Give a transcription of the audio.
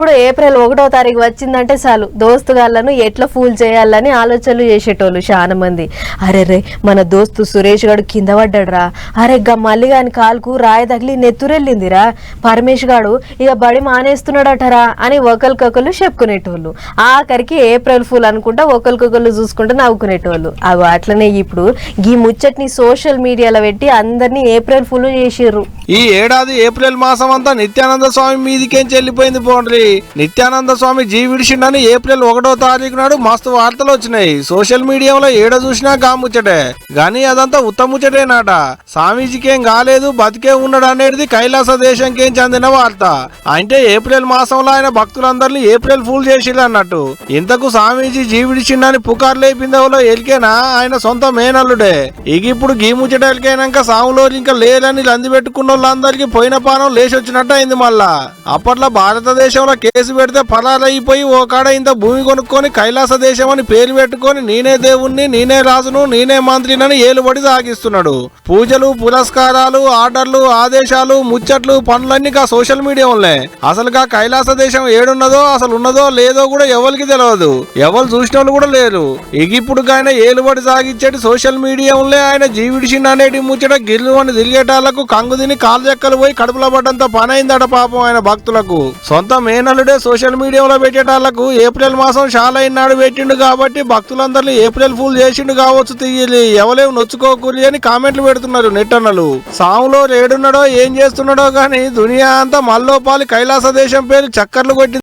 ఇప్పుడు ఏప్రిల్ 1వ తారీఖు వచ్చిందంటే చాలు దోస్తుగాళ్ళను ఎట్లా ఫూల్ చేయాలని ఆలోచనలు చేసేటోళ్ళు చాలా మంది. అరే రే మన దోస్తు సురేష్ గాడు కింద పడ్డాడురా, అరే గా మల్లిగాని కాలుకు రాయి తగిలి నెత్తురెళ్ళిందిరా, పరమేష్ గాడు ఇక బడి మానేస్తున్నాడటరా అని ఒకరికొకరు చెప్పుకునేటోళ్ళు. ఆఖరికి ఏప్రిల్ ఫూల్ అనుకుంటా ఒకరికొకరు చూసుకుంటూ నవ్వుకునేటోళ్ళు. అవి అట్లనే ఇప్పుడు ఈ ముచ్చట్ని సోషల్ మీడియాలో పెట్టి అందరినీ ఏప్రిల్ ఫుల్ చేసిర్రు. ఈ ఏడాది ఏప్రిల్ మాసం అంతా నిత్యానంద స్వామి మీదికేంచి వెళ్ళిపోయింది. పోండ్రి నిత్యానంద స్వామి విడిచిండని ఏప్రిల్ 1వ తారీఖు నాడు మస్తు వార్తలు వచ్చినాయి. సోషల్ మీడియాలో ఏడ చూసినా గాముచ్చటే గాని అదంతా ఉత్తముచ్చటేనాట. స్వామీజీకేం కాలేదు, బతికే ఉన్నాడు అనేది కైలాస దేశంకేం చెందిన వార్త. అంటే ఏప్రిల్ మాసంలో ఆయన భక్తులందరినీ ఏప్రిల్ ఫూల్ చేసిరు అన్నట్టు. ఇంతకు స్వామీజీ విడిచిండని పుకారు లేపిందవలో ఎలికేనా ఆయన సొంత మేనల్లుడే. ఇక ఇప్పుడు గీముచ్చట ఎలికైనాక సాములో ఇంకా లేదని లంది పెట్టుకున్న వాళ్ళందరికీ పోయిన పానం లేచొచ్చినట్టు అయింది. మళ్ళా అప్పట్లో భారతదేశంలో కేసు పెడితే ఫలాలైపోయి ఓ కాడ ఇంత భూమి కొనుక్కొని కైలాస దేశం అని పేరు పెట్టుకొని నేనే దేవుణ్ణి, నేనే రాజును, నేనే మంత్రినని ఏలుబడి సాగిస్తున్నాడు. పూజలు, పురస్కారాలు, ఆర్డర్లు, ఆదేశాలు, ముచ్చట్లు, పనులన్నీ కా సోషల్ మీడియాలో. అసలుగా కైలాస దేశం ఏడున్నదో అసలు ఉన్నదో లేదో కూడా ఎవరికి తెలియదు, ఎవరు చూసిన వాళ్ళు కూడా లేరు. ఇప్పుడు ఆయన ఏలుబడి సాగించేటి సోషల్ మీడియాలో ఆయన జీవిడిచిండు అనేటి ముచ్చట గిల్లు అని తిరిగేటాళ్లకు కంగు తిని కాలు చెక్కలు పోయి కడుపులో పడ్డంత పని అయిందట పాపం ఆయన భక్తులకు. సొంత మేనల్లుడే సోషల్ మీడియాలో పెట్టేటాళ్లకు ఏప్రిల్ మాసం షాలైనాడు పెట్టిండు కాబట్టి భక్తులందరినీ ఏప్రిల్ ఫూల్ చేసిండు కావచ్చు, తీయాలి ఎవలేం నొచ్చుకోకూరి అని కామెంట్లు పెడుతున్నారు నెట్టన్నలు. సాములో ఏడున్నాడో ఏం చేస్తున్నాడో గాని దునియా అంతా మల్లోపాలి కైలాస దేశం పేరు చక్కర్లు కొట్టి